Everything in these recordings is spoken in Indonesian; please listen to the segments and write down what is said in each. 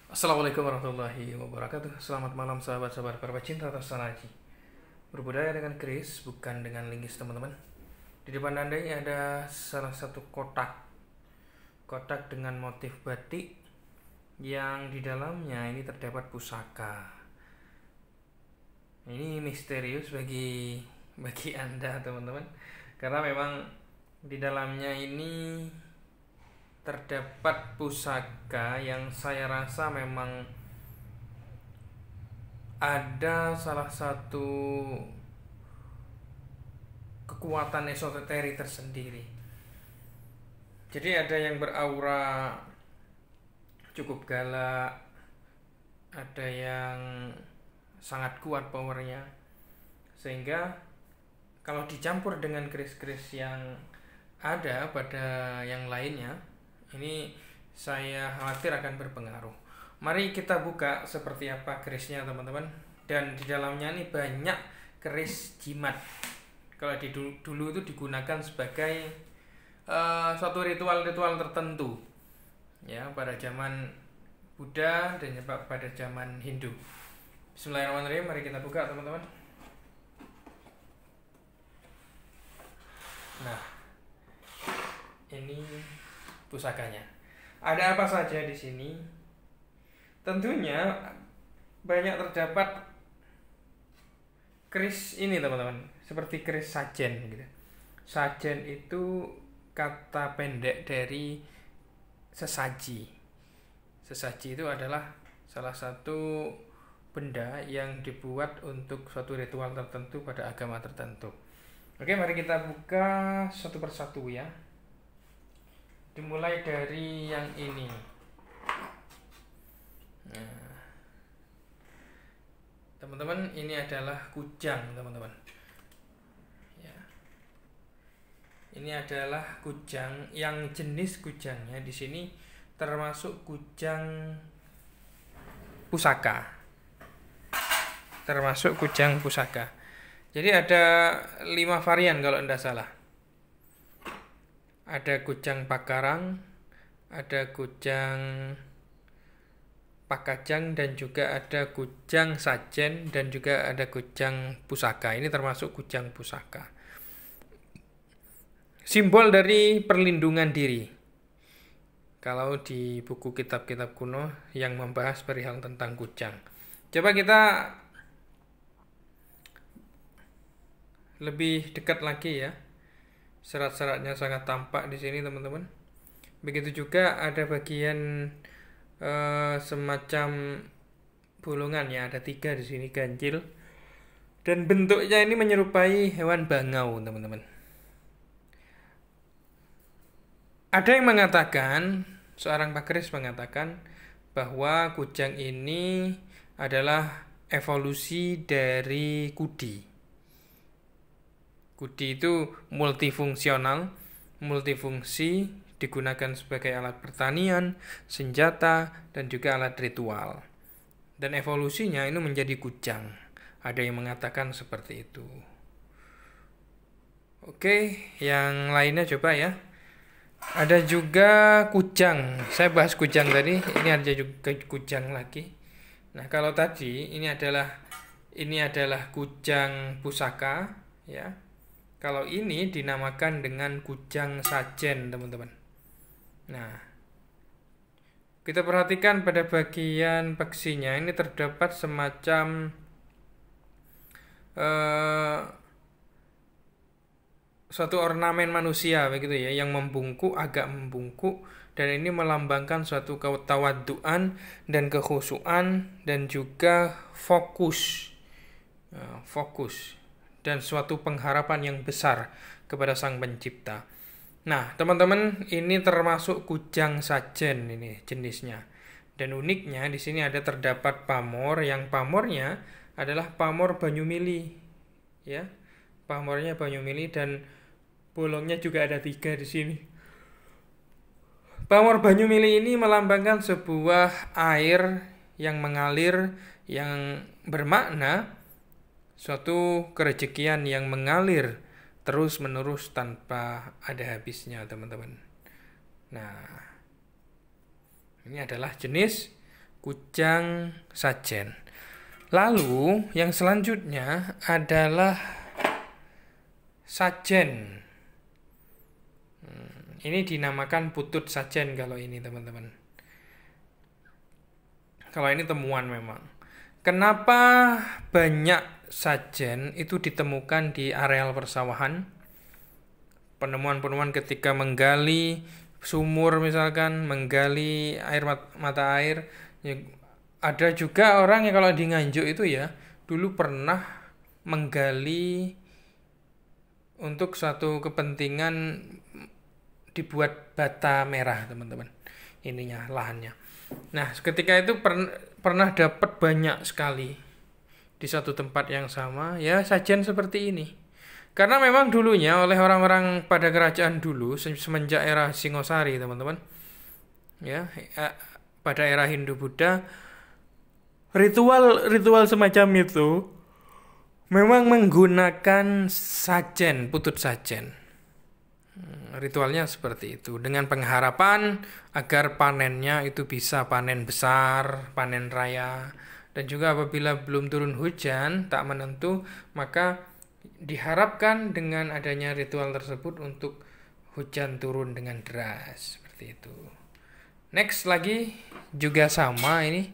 Assalamualaikum warahmatullahi wabarakatuh. Selamat malam sahabat-sahabat para pecinta tasanaji. Berbudaya dengan keris, bukan dengan linggis teman-teman. Di depan Anda ini ada salah satu kotak. Kotak dengan motif batik yang di dalamnya ini terdapat pusaka. Ini misterius bagi Anda teman-teman. Karena memang di dalamnya ini terdapat pusaka yang saya rasa memang ada salah satu kekuatan esoterik tersendiri. Jadi ada yang beraura cukup galak, ada yang sangat kuat powernya, sehingga kalau dicampur dengan keris-keris yang ada pada yang lainnya, ini saya khawatir akan berpengaruh. Mari kita buka seperti apa kerisnya teman-teman. Dan di dalamnya ini banyak keris jimat. Kalau dulu itu digunakan sebagai suatu ritual-ritual tertentu, ya, pada zaman Buddha dan pada zaman Hindu. Bismillahirrahmanirrahim. Mari kita buka teman-teman. Nah, ini pusakanya. Ada apa saja di sini? Tentunya banyak terdapat keris ini teman-teman, seperti keris sajen gitu. Sajen itu kata pendek dari sesaji. Sesaji itu adalah salah satu benda yang dibuat untuk suatu ritual tertentu pada agama tertentu. Oke, mari kita buka satu persatu ya. Dimulai dari yang ini. Nah, teman-teman, ini adalah kujang, teman-teman. Ya. Ini adalah kujang yang jenis kujangnya di sini termasuk kujang pusaka. Termasuk kujang pusaka. Jadi ada 5 varian kalau tidak salah. Ada kujang pakarang, ada kujang pakajang, dan juga ada kujang sajen, dan juga ada kujang pusaka. Ini termasuk kujang pusaka. Simbol dari perlindungan diri. Kalau di buku kitab-kitab kuno yang membahas perihal tentang kujang. Coba kita lebih dekat lagi ya. Serat-seratnya sangat tampak di sini teman-teman. Begitu juga ada bagian semacam bolongan ya, ada 3 di sini ganjil. Dan bentuknya ini menyerupai hewan bangau teman-teman. Ada yang mengatakan, seorang pakeris mengatakan bahwa kujang ini adalah evolusi dari kudi. Kudi itu multifungsi, digunakan sebagai alat pertanian, senjata, dan juga alat ritual. Dan evolusinya ini menjadi kujang. Ada yang mengatakan seperti itu. Oke, yang lainnya coba ya. Ada juga kujang. Saya bahas kujang tadi, ini ada juga kujang lagi. Nah, kalau tadi ini adalah kujang pusaka, ya. Kalau ini dinamakan dengan kujang sajen, teman-teman. Nah, kita perhatikan pada bagian peksinya ini terdapat semacam suatu ornamen manusia begitu ya, yang agak membungkuk, dan ini melambangkan suatu ketawaduan dan kekhusyuan dan juga fokus dan suatu pengharapan yang besar kepada Sang Pencipta. Nah, teman-teman, ini termasuk kujang sajen ini jenisnya. Dan uniknya di sini terdapat pamor, yang pamornya adalah pamor Banyumili. Ya. Pamornya Banyumili, dan bolongnya juga ada 3 di sini. Pamor Banyumili ini melambangkan sebuah air yang mengalir, yang bermakna suatu kerejekian yang mengalir terus-menerus tanpa ada habisnya, teman-teman. Nah, ini adalah jenis kujang sajen. Lalu yang selanjutnya adalah sajen. Ini dinamakan putut sajen kalau ini teman-teman. Kalau ini temuan memang. Kenapa banyak sajen itu ditemukan di areal persawahan? Penemuan-penemuan ketika menggali sumur misalkan, menggali mata air. Ada juga orang yang kalau di Nganjuk itu ya, dulu pernah menggali untuk suatu kepentingan dibuat bata merah teman-teman. Ininya lahannya. Nah, ketika itu pernah dapat banyak sekali di satu tempat yang sama, ya sajen seperti ini. Karena memang dulunya oleh orang-orang pada kerajaan dulu semenjak era Singosari, teman-teman. Ya, pada era Hindu-Buddha ritual semacam itu memang menggunakan sajen, putut sajen. Ritualnya seperti itu dengan pengharapan agar panennya itu bisa panen besar, panen raya, dan juga apabila belum turun hujan tak menentu, maka diharapkan dengan adanya ritual tersebut untuk hujan turun dengan deras seperti itu. Next lagi juga sama ini.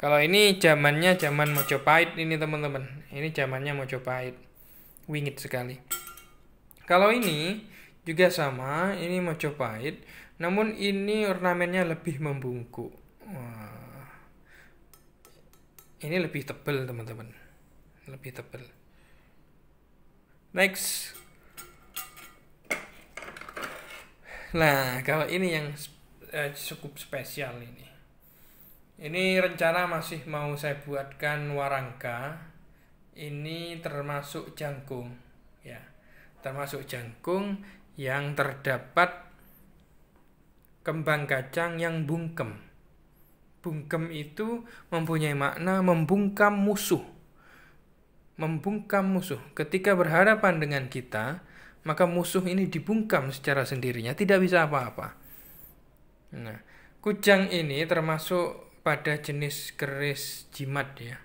Kalau ini zamannya zaman Mojopahit ini teman-teman. Ini zamannya Mojopahit. Wingit sekali. Kalau ini juga sama, ini Mojopahit, namun ini ornamennya lebih membungkuk. Wah. Ini lebih tebal teman-teman, lebih tebal. Next. Nah, kalau ini yang cukup spesial ini. Ini rencana masih mau saya buatkan warangka. Ini termasuk jangkung, ya. Termasuk jangkung yang terdapat kembang kacang yang bungkem. Bungkem itu mempunyai makna membungkam musuh. Membungkam musuh. Ketika berhadapan dengan kita, maka musuh ini dibungkam secara sendirinya, tidak bisa apa-apa. Nah, kujang ini termasuk pada jenis keris jimat ya.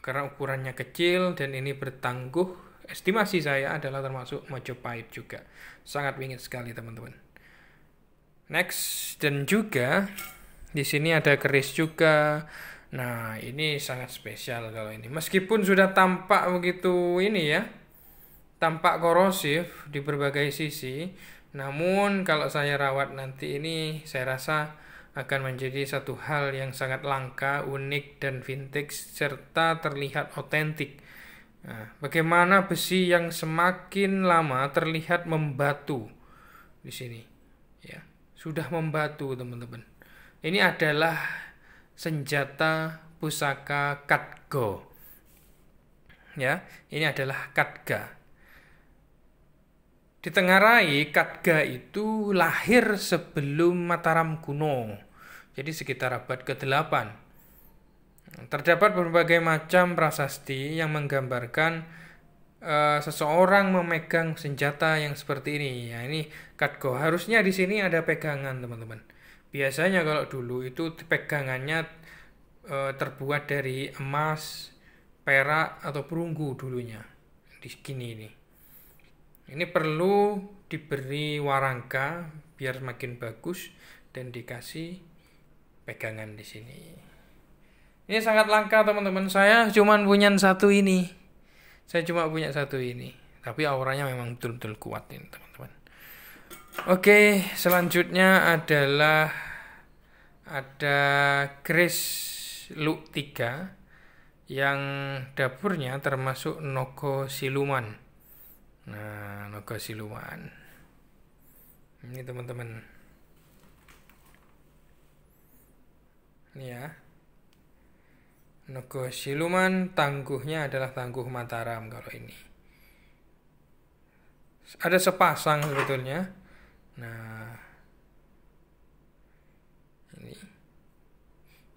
Karena ukurannya kecil dan ini bertangguh. Estimasi saya adalah termasuk Mojopahit juga. Sangat wingit sekali teman-teman. Next, dan juga di sini ada keris juga. Nah, ini sangat spesial kalau ini. Meskipun sudah tampak begitu ini ya. Tampak korosif di berbagai sisi. Namun kalau saya rawat nanti ini saya rasa akan menjadi satu hal yang sangat langka, unik dan vintage serta terlihat otentik. Nah, bagaimana besi yang semakin lama terlihat membatu di sini, ya sudah membatu teman-teman. Ini adalah senjata pusaka Khadga, ya ini adalah Khadga. Ditengarai Khadga itu lahir sebelum Mataram kuno, jadi sekitar abad ke-8. Terdapat berbagai macam prasasti yang menggambarkan seseorang memegang senjata yang seperti ini. Ya, ini Khadga. Harusnya di sini ada pegangan, teman-teman. Biasanya kalau dulu itu pegangannya terbuat dari emas, perak atau perunggu dulunya. Di sini ini. Ini perlu diberi warangka biar makin bagus dan dikasih pegangan di sini. Ini sangat langka teman-teman. Saya cuma punya satu ini. Tapi auranya memang betul-betul kuat ini teman-teman. Oke, selanjutnya adalah ada keris Luk 3 yang dapurnya termasuk Nogo Siluman. Nah, Nogo Siluman. Ini teman-teman. Ini ya. Nogo Siluman, tangguhnya adalah tangguh Mataram kalau ini. Ada sepasang sebetulnya. Nah,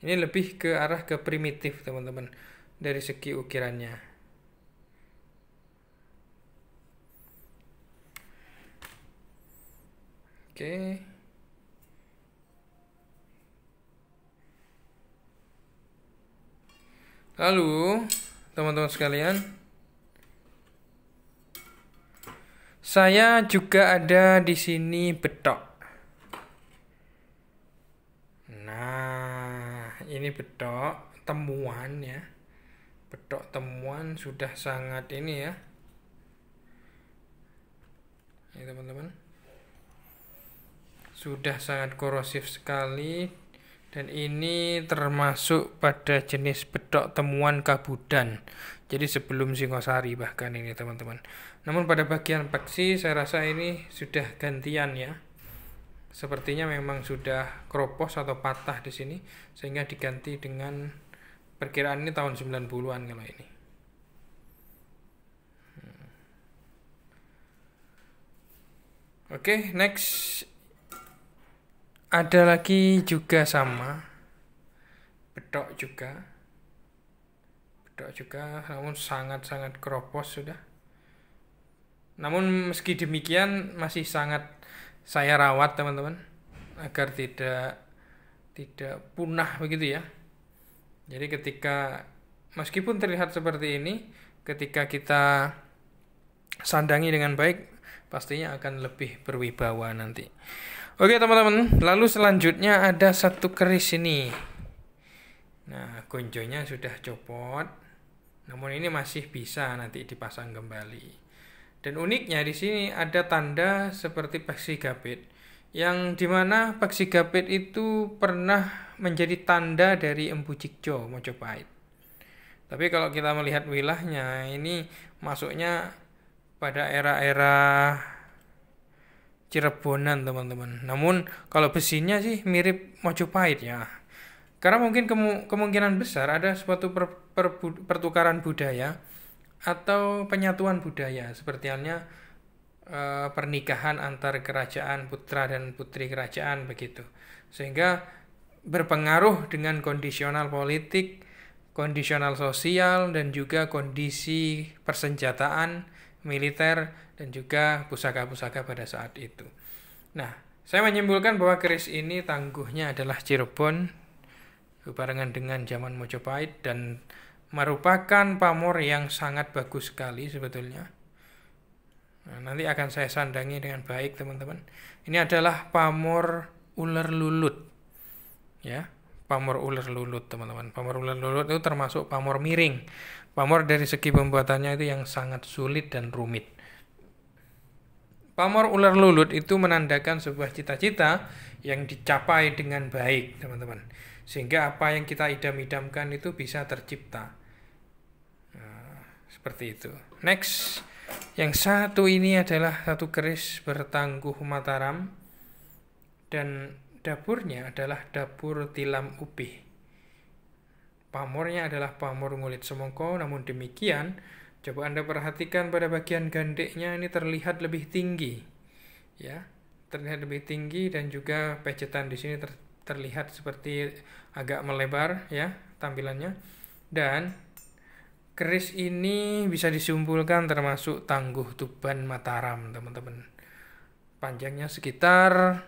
ini lebih ke arah ke primitif teman-teman dari segi ukirannya. Oke. Lalu, teman-teman sekalian, saya juga ada di sini betok. Nah, ini betok temuan ya. Betok temuan sudah sangat ini ya. Ini teman-teman. Sudah sangat korosif sekali, dan ini termasuk pada jenis betok temuan Kabudan. Jadi sebelum Singosari bahkan ini teman-teman. Namun pada bagian peksi saya rasa ini sudah gantian ya. Sepertinya memang sudah kropos atau patah di sini, sehingga diganti dengan perkiraan ini tahun 90-an kalau ini. Oke, next. Ada lagi juga sama, betok juga, namun sangat-sangat keropos sudah. Namun meski demikian masih sangat saya rawat teman-teman, agar tidak punah begitu ya. Jadi ketika meskipun terlihat seperti ini, ketika kita sandangi dengan baik, pastinya akan lebih berwibawa nanti. Oke teman-teman, lalu selanjutnya ada satu keris ini. Nah, gonjonya sudah copot, namun ini masih bisa nanti dipasang kembali. Dan uniknya di sini ada tanda seperti peksi gapit, yang dimana peksi gapit itu pernah menjadi tanda dari Empu Cikjo Mojopahit. Tapi kalau kita melihat wilahnya, ini masuknya pada era-era Cirebonan teman-teman. Namun kalau besinya sih mirip Mojopahit ya. Karena mungkin kemungkinan besar ada suatu pertukaran budaya atau penyatuan budaya, seperti halnya pernikahan antar kerajaan, putra dan putri kerajaan begitu. Sehingga berpengaruh dengan kondisional politik, kondisional sosial, dan juga kondisi persenjataan militer dan juga pusaka-pusaka pada saat itu. Nah, saya menyimpulkan bahwa keris ini tangguhnya adalah Cirebon barengan dengan zaman Mojopahit, dan merupakan pamor yang sangat bagus sekali sebetulnya. Nah, nanti akan saya sandangi dengan baik teman-teman. Ini adalah pamor ular lulut ya. Pamor ular lulut teman-teman. Pamor ular lulut itu termasuk pamor miring. Pamor dari segi pembuatannya itu yang sangat sulit dan rumit. Pamor ular lulut itu menandakan sebuah cita-cita yang dicapai dengan baik teman-teman. Sehingga apa yang kita idam-idamkan itu bisa tercipta. Nah, seperti itu. Next, yang satu ini adalah satu keris bertangguh Mataram, dan dapurnya adalah dapur tilam upih. Pamornya adalah pamor ngulit semongko, namun demikian, coba Anda perhatikan pada bagian gandeknya ini terlihat lebih tinggi. Ya, terlihat lebih tinggi, dan juga pejetan di sini terlihat seperti agak melebar ya tampilannya. Dan keris ini bisa disimpulkan termasuk tangguh Tuban Mataram, teman-teman. Panjangnya sekitar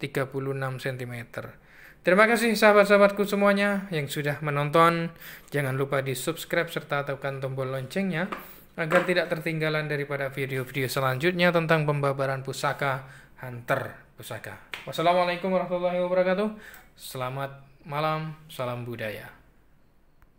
36 cm. Terima kasih sahabat-sahabatku semuanya yang sudah menonton. Jangan lupa di subscribe serta tekan tombol loncengnya agar tidak tertinggalan daripada video-video selanjutnya tentang pembabaran pusaka Hunter Pusaka. Wassalamualaikum warahmatullahi wabarakatuh. Selamat malam, salam budaya.